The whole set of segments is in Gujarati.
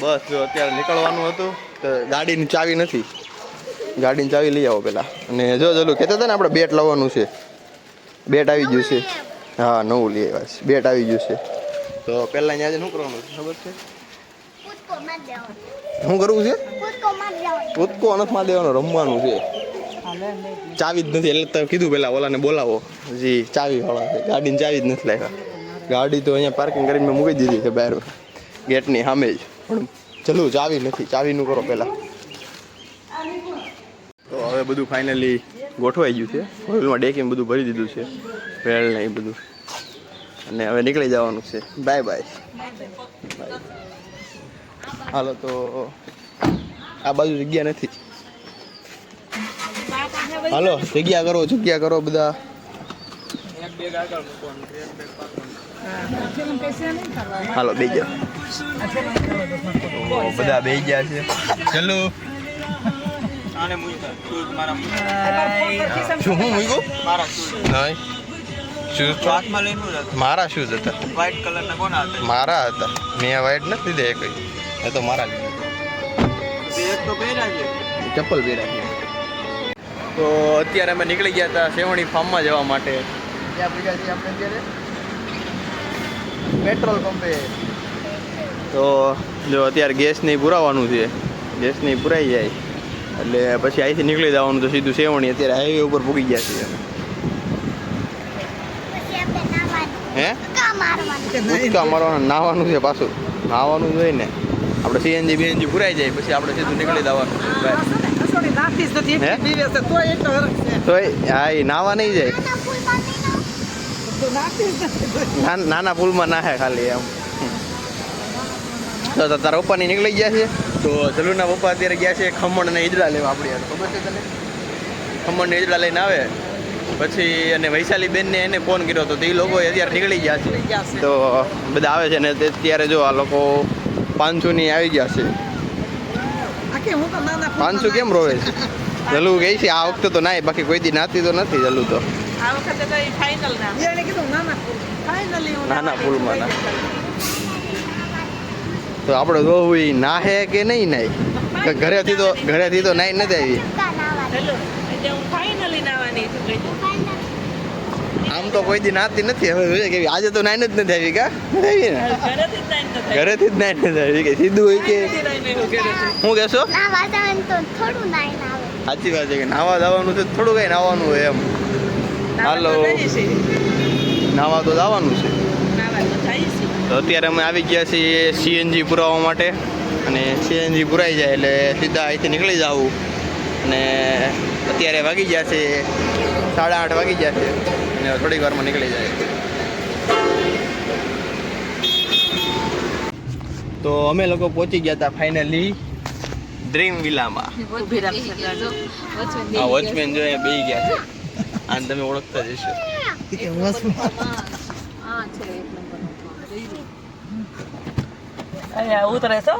બસ જો અત્યારે નીકળવાનું હતું તો ગાડીની ચાવી નથી. ગાડીની ચાવી લઈ આવો પેલા. અને જો ચલું કહેતા હતા ને આપણે બેટ લાવવાનું છે. બેટ આવી ગયું છે. હા નવું લઈ આવ્યા છે. બેટ આવી ગયું છે. તો પેલા અહીંયા શું કરવાનું છે ખબર છે? શું કરવું છે? કૂદકો અનથમાં દેવાનો રમવાનું છે. ચાવી જ નથી એટલે તમે કીધું પેલા ઓલાને બોલાવો જી ચાવી વાળા છે. ગાડીની ચાવી જ નથી લાવ્યા. ગાડી તો અહીંયા પાર્કિંગ કરીને મેં મૂકી દીધી છે બહાર ગેટની સામે જ. પણ ચલું ચાવી નથી. ચાવીનું કરો પહેલાં. તો હવે બધું ફાઇનલી ગોઠવાઈ ગયું છે. હોટલમાં ડેકીમાં બધું ભરી દીધું છે. વેલ ને એ બધું. અને હવે નીકળી જવાનું છે. Bye bye. હાલો તો આ બાજુ જગ્યા નથી. હાલો જગ્યા કરો બધા. હાલો બે ગયા. બધા બે ગયા છે. ચલો શું હું મૂક્યું? મારા શૂઝ હતા. વ્હાઈટ કલરના કોના હતા? મારા હતા. મેં વ્હાઈટ નથી લીધા કઈ. એ તો મારા ચપ્પલ પહેર્યા છે. તો અત્યારે અમે નીકળી ગયા હતા સેવણી ફાર્મમાં જવા માટે. ક્યાં ભેગા છીએ આપણે અત્યારે? પેટ્રોલ પંપે. તો જો અત્યારે ગેસ નહીં પુરાવાનું છે. ગેસ નહીં પુરાઈ જાય એટલે પછી અહીંથી નીકળી જવાનું તો સીધું સેવણી. અત્યારે હાઈવે ઉપર પૂગી ગયા છીએ. હે ઉચકા મારવાનું નાહવાનું છે પાછું. નાહવાનું જ હોય ને. આપણે સીએનજી બીએનજી પુરાઈ જાય પછી આપણે સીધું નીકળી જવાનું. તો હા એ નાવા નહીં જાય. નાના પુલમાં નાહે ખાલી એમ. તો તારા પપ્પાની નીકળી ગયા છે. તો જલુના પપ્પા અત્યારે ગયા છે ખમણ અને ઈદડા લેવા. આપણી ખબર છે તને? ખમણ ને ઈદડા લઈને આવે પછી અને વૈશાલી બેનને એને ફોન કર્યો હતો તો એ લોકો અત્યારે નીકળી ગયા છે. તો બધા આવે છે ને અત્યારે જો આ લોકો 500ની આવી ગયા છે. 500 કેમ રોવે છે? જલુ ગઈ છે આ વખતે તો નાય. બાકી કોઈ દી નાતી તો નથી જલુ તો. નાના પુલમાં ના. તો આપણે જોવું નાહે કે નહીં નાય. ઘરેથી તો નાઈ નથી આવી. આમ તો કોઈ દી નાતી નથી. હવે કે આજે તો નાઈને જ નથી આવી. કા આવી ને ઘરેથી જ નાઈ નથી આવી. કે સીધું હોય કે શું કહેશો? સાચી વાત છે કે નાવા જવાનું છે થોડું કઈ નાવાનું હોય એમ. હાલો નાવા તો જવાનું છે. તો અત્યારે અમે આવી ગયા છીએ સીએનજી પુરાવવા માટે. અને સીએનજી પુરાઈ જાય એટલે સીધા અહીંથી નીકળી જવું. અને અત્યારે વાગી ગયા છે 8:30 વાગી ગયા છે. અને થોડીક વારમાં નીકળી જાય. તો અમે લોકો પહોંચી ગયા હતા ફાઇનલી ડ્રીમ વિલામાં. આ વોચમેન જો અહીંયા બેસી ગયા છે. આને તમે ઓળખતા જ હશો. ઉતરે છો?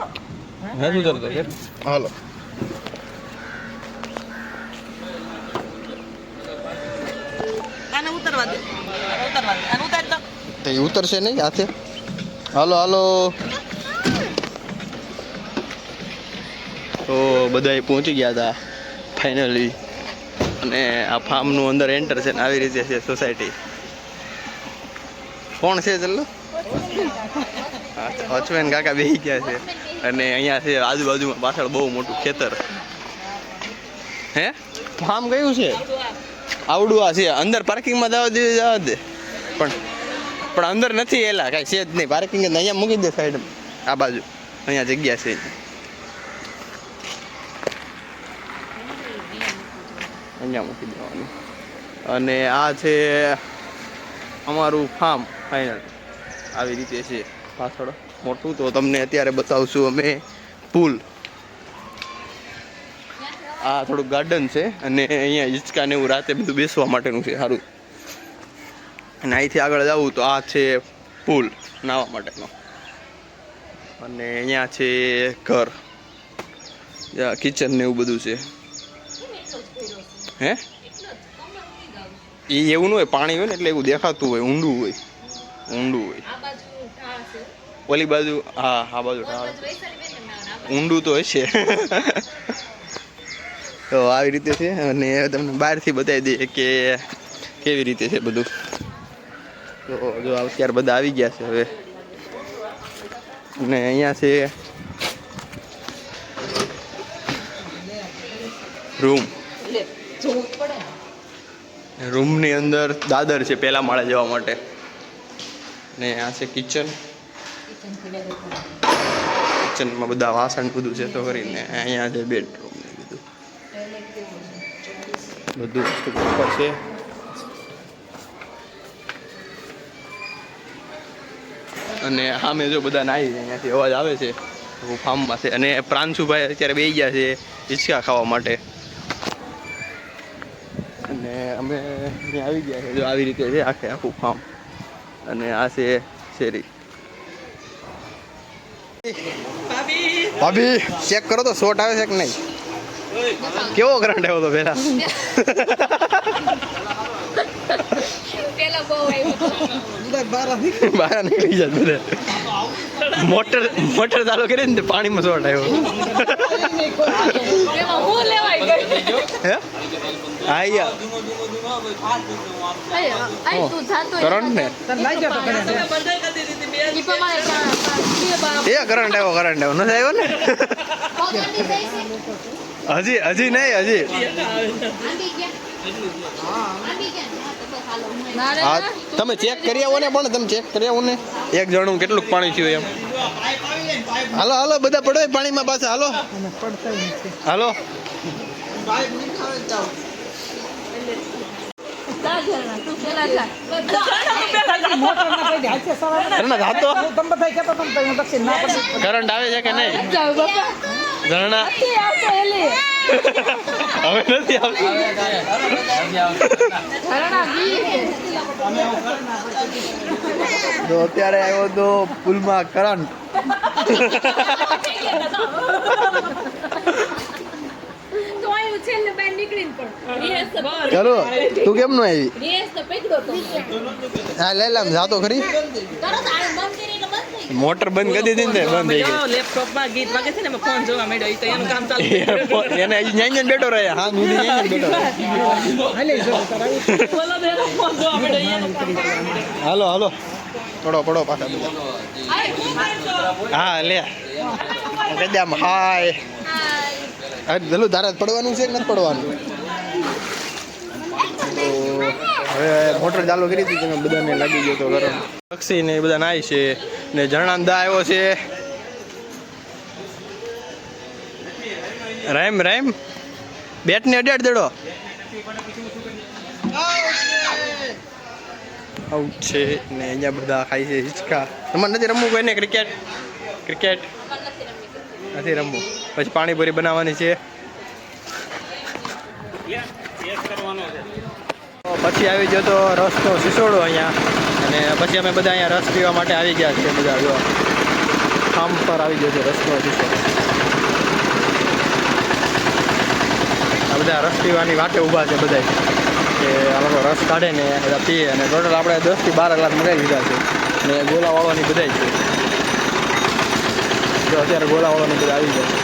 નથી ઉતરતો યાર. હાલો ઉતરશે નહીં હાથે. હાલો તો બધા પહોંચી ગયા હતા ફાઇનલી. અને આ ફાર્મનું અંદર એન્ટર છે ને આવી રીતે છે સોસાયટી. કોણ છે ચલો? અચવેન કાકા બેસી ગયા છે. અને અહીંયા છે આજુબાજુમાં પાછળ બહુ મોટું ખેતર. હે ફાર્મ કયું છે? આવડું આ છે. અંદર પાર્કિંગમાં જવા દે. પણ અંદર નથી એલા કાંઈ છે જ નહીં. પાર્કિંગ જ અહીંયા મૂકી દે સાઈડ. આ બાજુ અહીંયા જગ્યા છે. અહીંયા મૂકી દેવાનું. અને આ છે અમારું ફાર્મ ફાઇનલ. આવી રીતે છે પાછળ મોટું. તો તમને અત્યારે બતાવશું અમે પુલ. આ થોડુંક ગાર્ડન છે. અને અહીંયા હિંચકા ને એવું રાતે બધું બેસવા માટેનું છે સારું. અને અહીંથી આગળ જવું તો આ છે પુલ નાહવા માટેનો. અને અહીંયા છે ઘર, કિચન ને એવું બધું છે. હે એ એવું ન હોય. પાણી હોય ને એટલે એવું દેખાતું હોય. ઊંડું હોય. ઓલી બાજુ. હા આ બાજુ ઢાળ. ઊંડું તો હશે. તો આવી રીતે છે અને તમને બહારથી બતાવી દઈએ કે કેવી રીતે છે બધું. તો જો અત્યારે બધા આવી ગયા છે હવે. અને અહીંયા છે રૂમ. રૂમની અંદર દાદર છે પહેલા માળે જવા માટે. ને આ છે કિચન. કિચનમાં બધા વાસણ બધું છે તો કરીને અહીંયા છે બેડરૂમ ને બધું વસ્તુ ઉપર છે. અને સામે જો બધા નાહી અહીંયાથી અવાજ આવે છે ફાર્મમાં છે. અને પ્રાંશુભાઈ અત્યારે બેસી ગયા છે હિંચકા ખાવા માટે. અને અમે અહીંયા આવી ગયા છે. જો આવી રીતે છે આખું ફાર્મ. અને આ છે શેરી. ભાભી ચેક કરો તો શોટ આવે છે કે નહીં. કેવો કરંટ આવ્યો તો પેલા. બહાર નીકળી જાય બધા. મોટર ચાલુ કરી ને પાણીમાં શોટ આવ્યો. કરંટ ને એ કરંટ આવ્યો નથી આવ્યો ને. હજી નહીં હજી. હા તમે ચેક કરી આવો ને પણ તમે ચેક કરી આવો ને. એક જણું કેટલું પાણી થયું એમ. હાલો હાલો બધા પડો પાણીમાં પાછા. હાલો હાલો. કરંટ આવે છે કે નહીં ઝરણા? હવે નથી આવતું. તો અત્યારે આવ્યો તો પુલમાં કરંટ. ચલો તું કેમ નો આવી? હા લઈ લામ જાતો ખરી. મોટર બંધ કરી દીધી ને બંધ થઈ ગઈ. લેપટોપમાં ગીત વાગે છે ને એમાં ફોન જોવા માંડ્યો ઈ તો એનું કામ ચાલુ. એને ન્યાંજ બેઠો રહે. હા હું ન્યાંજ બેઠો રહે. બોલો દે ફોન જોવા માંડ્યો એનું કામ. હાલો હાલો પડો પાછા બધા. હા લે કદામ હાય. અરે જલ્દી તારે પડવાનું છે કે નથી પડવાનું? હવે મોટર ચાલુ કરી હતી તમે બધાને લાગી ગયો તો ગરમ. પક્ષી ને બધા નાય છે ને ઝરણાંદા આવ્યો છે. રામ બેટ ને અડાડ દેડો. આઉટ છે ને અહીંયા બધા ખાય છે હિંચકા. તમારે નથી રમવું કોઈ ને ક્રિકેટ નથી રમવું. પછી પાણીપુરી બનાવવાની છે. પછી આવી ગયો તો રસનો સિસોડો અહીંયા. અને પછી અમે બધા અહીંયા રસ પીવા માટે આવી ગયા છીએ. બધા જો ફાર્મ પર આવી ગયો છે રસનો સિસોડો. આ બધા રસ પીવાની વાટે ઊભા છે બધા કે આ લોકો રસ કાઢે ને બધા પીએ. અને ટોટલ આપણે 10 થી 12 ગ્લાસ મગાવી દીધા છે. ને ગોલાવાળાની બધા છે. જો અત્યારે ગોલાવાળાની બધા આવી જાય.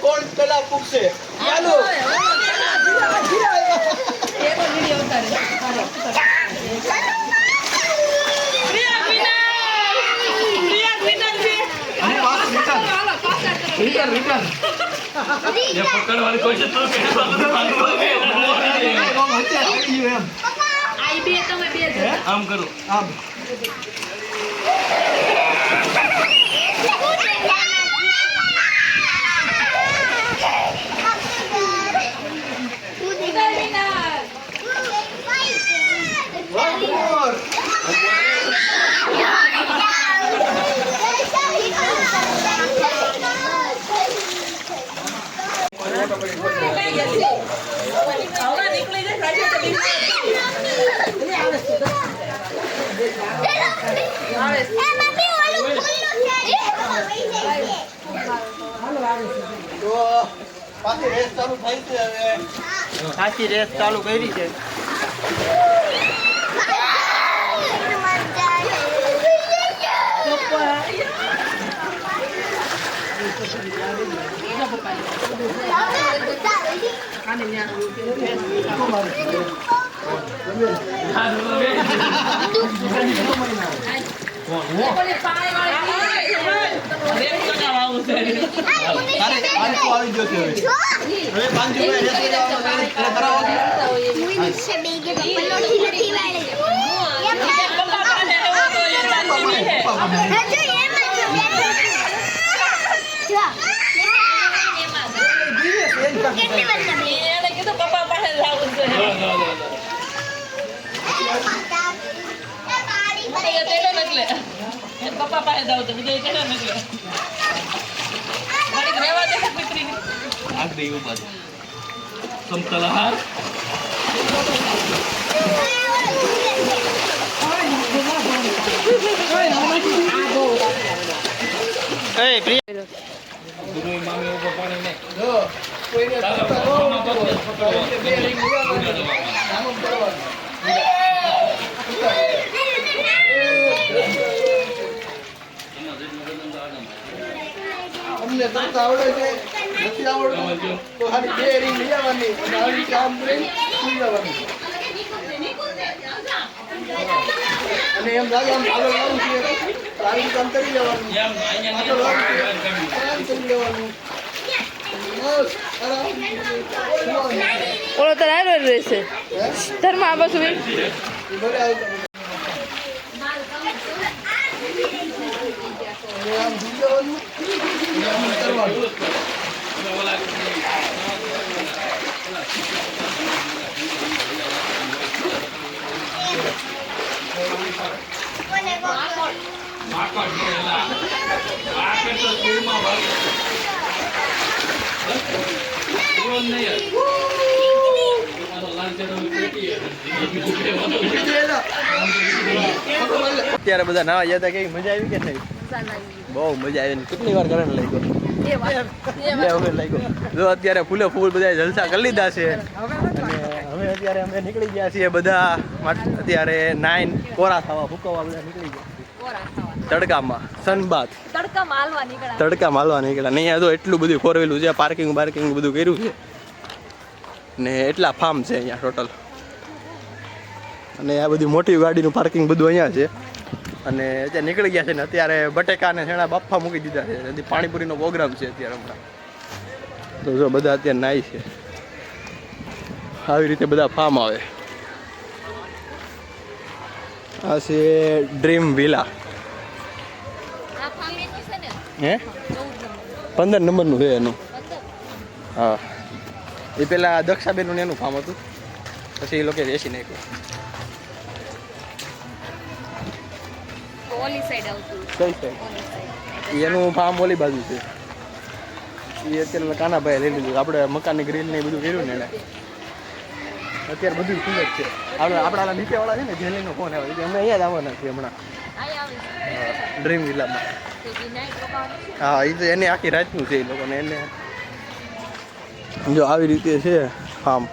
કોણ પેલા પૂછશે ચાલો. આમ કરો આમ. હમણાં નીકળી જાય સાચી તો તો પાછી રેસ ચાલુ થઈ છે હવે સાચી રેસ ચાલુ કરી છે આવી ગયો છે હવે બાંધુભાઈ રેસ કરાવો પપ્પા પાસે જવું છે પપ્પા પાસે જાવ તો બીજા કેડા નીકળે મારી રેવા દે દીકરીને આગ દે ઉપર સમતલા હાર એ પ્રિય ગુરુઈ મામી ઉપર પાણી ને જો કોઈને અમને તરતા આવડે છે નથી આવડતું તો ખાલી બે ring લઈ આવવાની અને આવી રીતે આમ કરીને સુઈ જવાની અને એમ લાગે આમ આગળ જવું છે તો આવી રીતે આમ કરી જવાનું એમ અહીંયા આગળ જવું છે, આમ કરી લેવાનું બસ આરામ ઓલો તો રાયરો રહેશે ધર્મ આ બસ ભલે આવતો અને આમ સુઈ જવાનું અને આમ કરવાનું માકડ ગયેલા માકડ તો સ્કૂલમાં વાત જીવન નહીં અત્યારે બધા નાવા ગયા હતા કેવી મજા આવી કે નહીં બહુ મજા આવી કેટલી વાર કરંટ લઈ ગયો જો અત્યારે ફૂલે ફૂલ બધા જલસા કરી લીધા છે અને હવે અત્યારે અમે નીકળી ગયા છીએ બધા અત્યારે 9 કોરા થવા ભૂકવા બધા નીકળી ગયા તડકામાં સનબાથ તડકામાં હાલવા નીકળ્યા નહીં અહીંયા તો એટલું બધું ફોરવેલું છે પાર્કિંગ બધું કર્યું છે ને એટલા ફાર્મ છે અહીંયા ટોટલ અને આ બધી મોટી ગાડીનું પાર્કિંગ બધું અહીંયા છે અને અત્યારે નીકળી ગયા છે ને અત્યારે બટેકા અને શેણા બાફા મૂકી દીધા છે હજી પાણીપુરીનો પ્રોગ્રામ છે અત્યારે હમણાં તો જો બધા અત્યારે નાઈ છે આવી રીતે બધા ફાર્મ આવે આ છે ડ્રીમ વિલા હે 15 નંબરનું છે એનું હા એ પેલા દક્ષાબેનનું એનું ફાર્મ હતું પછી એ લોકો વેચી નાખ્યું ઓલી સાઈડ આવતું કઈ સાઈડ એનું ફાર્મ ઓલી બાજુ છે એ અત્યારે કાનાભાઈ લઈ લીધું આપણે મકાનની ગ્રીલ ને એ બધું કર્યું ને એને અત્યારે બધું ખુલ્લ જ છે આપણા નીચેવાળા છે ને જેલીનો ફોન આવે છે અમે અહીંયા જ આવવાના છીએ હમણાં ડ્રીમ વિલામાં હા એ તો એને આખી રાતનું છે એ લોકોને એને જો આવી રીતે છે ફાર્મ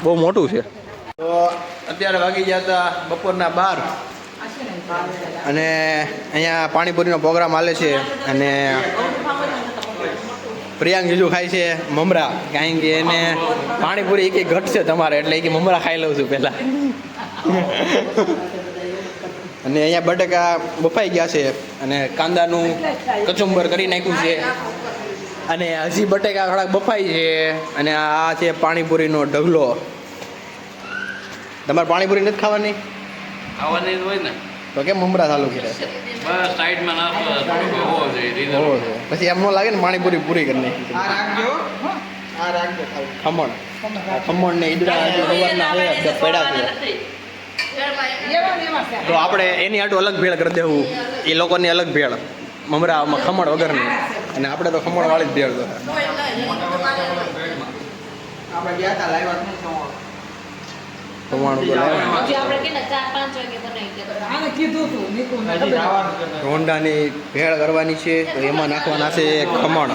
બહુ મોટું છે તો અત્યારે વાગી ગયા હતા બપોરના 12 અને અહીંયા પાણીપુરીનો પ્રોગ્રામ હાલે છે અને પ્રિયાંક જીજુ ખાય છે મમરા કારણ કે એને પાણીપુરી એક ઘટશે તમારે એટલે કે મમરા ખાઈ લઉં છું પહેલાં અને અહીંયા બટેકા બફાઈ ગયા છે અને કાંદાનું કચુંબર કરી નાખ્યું છે અને હજી બટેકા થોડાક બફાઈ છે અને આ છે પાણીપુરીનો ઢગલો તમારે પાણીપુરી નથી ખાવાની આવવાની હોય ને તો કેમ મમરા ચાલુ કર્યા બસ સાઈડમાં નાખો થોડુંક હોવો જોઈએ હોવો છે પછી એમ ન લાગે ને પાણીપુરી પૂરી કરી નાખી ખમણ ખમણ ને ઈદડા સવારના પડ્યા છે તો આપણે એની આટું અલગ ભેળ કરી દેવું એ લોકોની અલગ ભેળ મમરા ખમણ વગરની અને આપણે તો ખમણ વાળી જ ભેળ તો આપણે ગયા હતા લાવ્યા ખમણ તો લાવ્યા રોંડાની ભેળ કરવાની છે તો એમાં નાખવાના છે ખમણ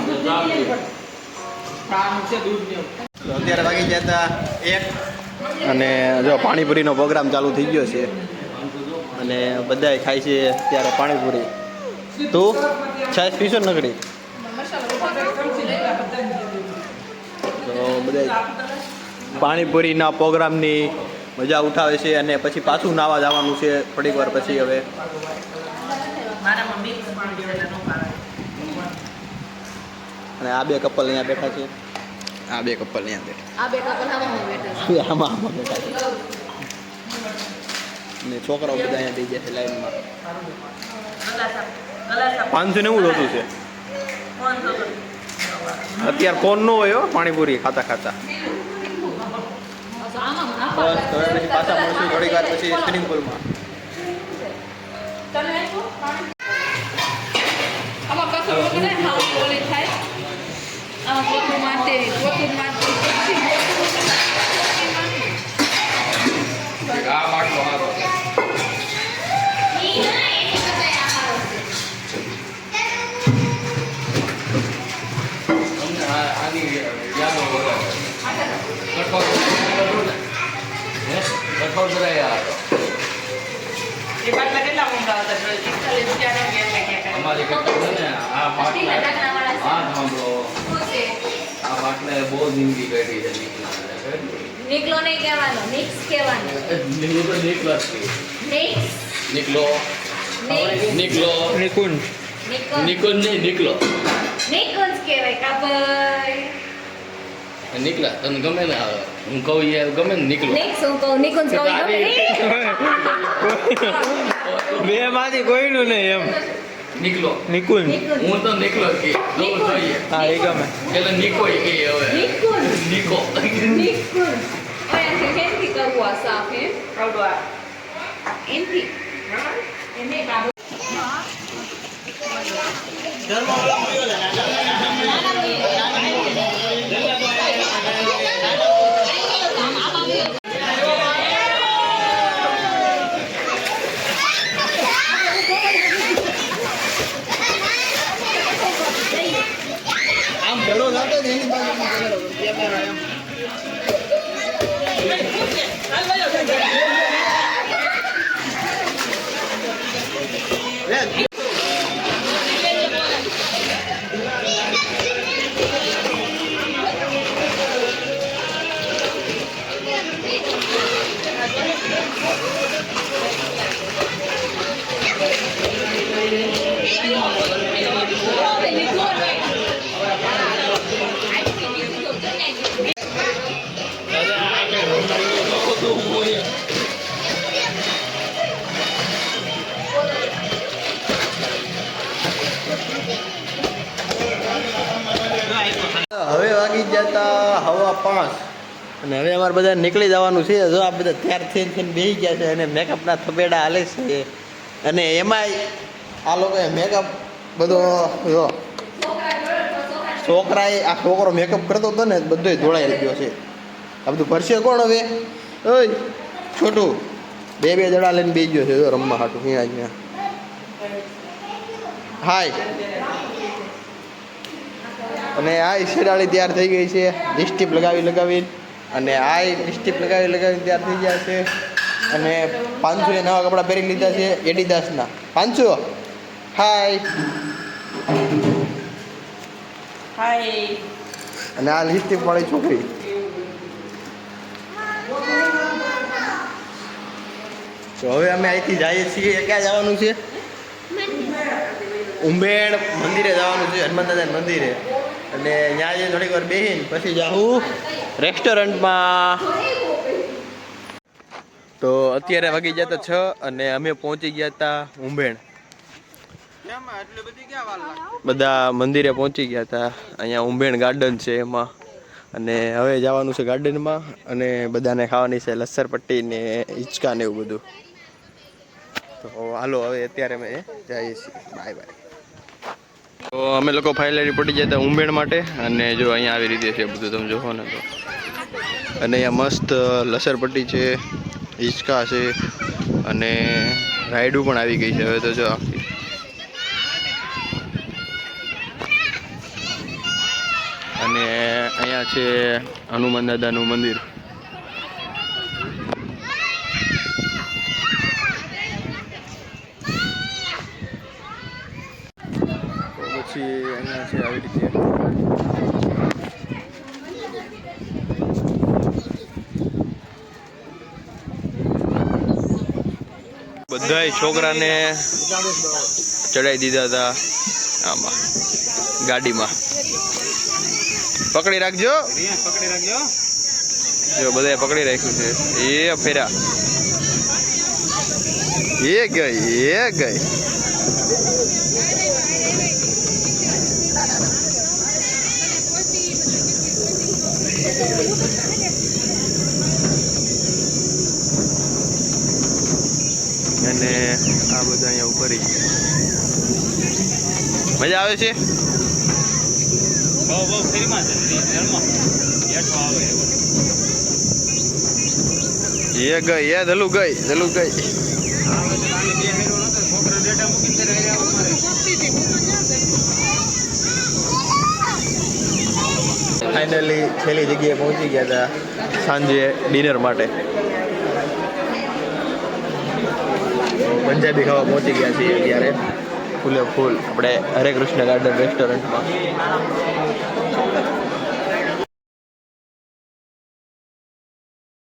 તો અત્યારે વાગી ગયા હતા 1 અને જો પાણીપુરીનો પ્રોગ્રામ ચાલુ થઈ ગયો છે અને બધાય ખાય છે ત્યારે પાણીપુરી તું છાશ પીશો નકડી તો બધા પાણીપુરીના પ્રોગ્રામની મજા ઉઠાવે છે અને પછી પાછું નાવા જવાનું છે થોડીક વાર પછી હવે અને આ બે કપલ અહીંયા બેઠા છે આ બે કપલ અહીંયા બેઠા આમાં બેઠા છે અને છોકરાઓ બધા અહીંયા થઈ ગયા છે લાઈનમાં 590 હતું છે અત્યારે કોણ ન હોય હો પાણીપુરી ખાતા ખાતા બસ તો પછી પાછા મળશું થોડીક વાર પછી સ્વિમિંગ પુલમાં બહુ જિંદગી કરી છે નીકળો નહીં કહેવાનો નિક્સ કહેવાનો નીકળો નિકુંજ નહીં નીકળો નિકુંજ કહેવાય કા ભાઈ નીકળા તને ગમે ને આવે હું કહું યાર ગમે ને નીકળો નિક્સ હું કહું નિકુંજ કહું બે માંથી કોઈનું નહીં એમ નીકળો નિકુંજ હું તો નીકળો કે જોઈએ હા એ ગમે એટલે નીકો એ કે હવે નિકુંજ નીકો નિકુંજ ઓય એનથી કરવું આ સાફ હે આવડવા એનથી એને કાબુ હવે વાગી જતા 5:15 અને હવે અમારે બધા નીકળી જવાનું છે જો આ બધા તૈયાર થઈને બેસી ગયા છે અને મેકઅપના થપેડા હાલે છે અને એમાંય આ લોકોએ મેકઅપ બધો જો છોકરાએ આ છોકરો મેકઅપ કરતો હતો ને બધો ધોળાઈ ગયો છે આ બધું ભરશે કોણ હવે ઓય છોટું બે દડા લઈને બેસી ગયો છે જો રમવા હાટું અહીંયા હાય અને આ શેડાળી તૈયાર થઈ ગઈ છે લિપસ્ટિક લગાવી અને આ લિપસ્ટિક લગાવી તૈયાર થઈ ગયા છે અને 500 એ નવા કપડાં પહેરી લીધા છે એડિદાસના 500 હાય અને આ લિપસ્ટિક વાળી છોકરી તો હવે અમે અહીંથી જઈએ છીએ ક્યાં જવાનું છે ઉંબેડ મંદિરે જવાનું છે હનુમાન દાદા મંદિરે અને ત્યાં જઈને થોડીક વાર બેસીને પછી જાઉં રેસ્ટોરન્ટમાં તો અત્યારે વાગી ગયા હતા 6 અને અમે પહોંચી ગયા હતા ઉંબેડ બધા મંદિરે પહોંચી ગયા હતા અહીંયા ઉંબેડ ગાર્ડન છે એમાં અને હવે જવાનું છે ગાર્ડનમાં અને બધાને ખાવાની છે લસરપટ્ટી ને હિંચકા ને એવું બધું તો હાલો હવે અત્યારે અમે જઈએ છીએ બાય તો અમે લોકો ફાઇનલી પડી ગયા હતા ઉંબેણ માટે, અને જો અહીંયા આવી રીતે છે બધું તમે જોવો ને તો. અને અહીંયા મસ્ત લસરપટ્ટી છે, હિંચકા છે, અને રાઈડું પણ આવી ગઈ છે હવે તો જો. અને અહીંયા છે હનુમાન દાદાનું મંદિર. પછી અહીંયા છે આવી રીતે બધાય છોકરાને ચડાવી દીધા હતા આમાં ગાડીમાં. પકડી રાખજો, જો બધાએ પકડી રાખ્યું છે. એ ફેરા એ ગઈ. અને આ બધા અહીંયા ઉપર મજા આવે છે. એ ગઈ ધલુ ગઈ. ફાઇનલી છેલ્લી જગ્યાએ પહોંચી ગયા હતા સાંજે ડિનર માટે. પંજાબી ખાવા પહોંચી ગયા છીએ અત્યારે ફૂલે ફૂલ આપણે હરે કૃષ્ણ ગાર્ડન રેસ્ટોરન્ટમાં.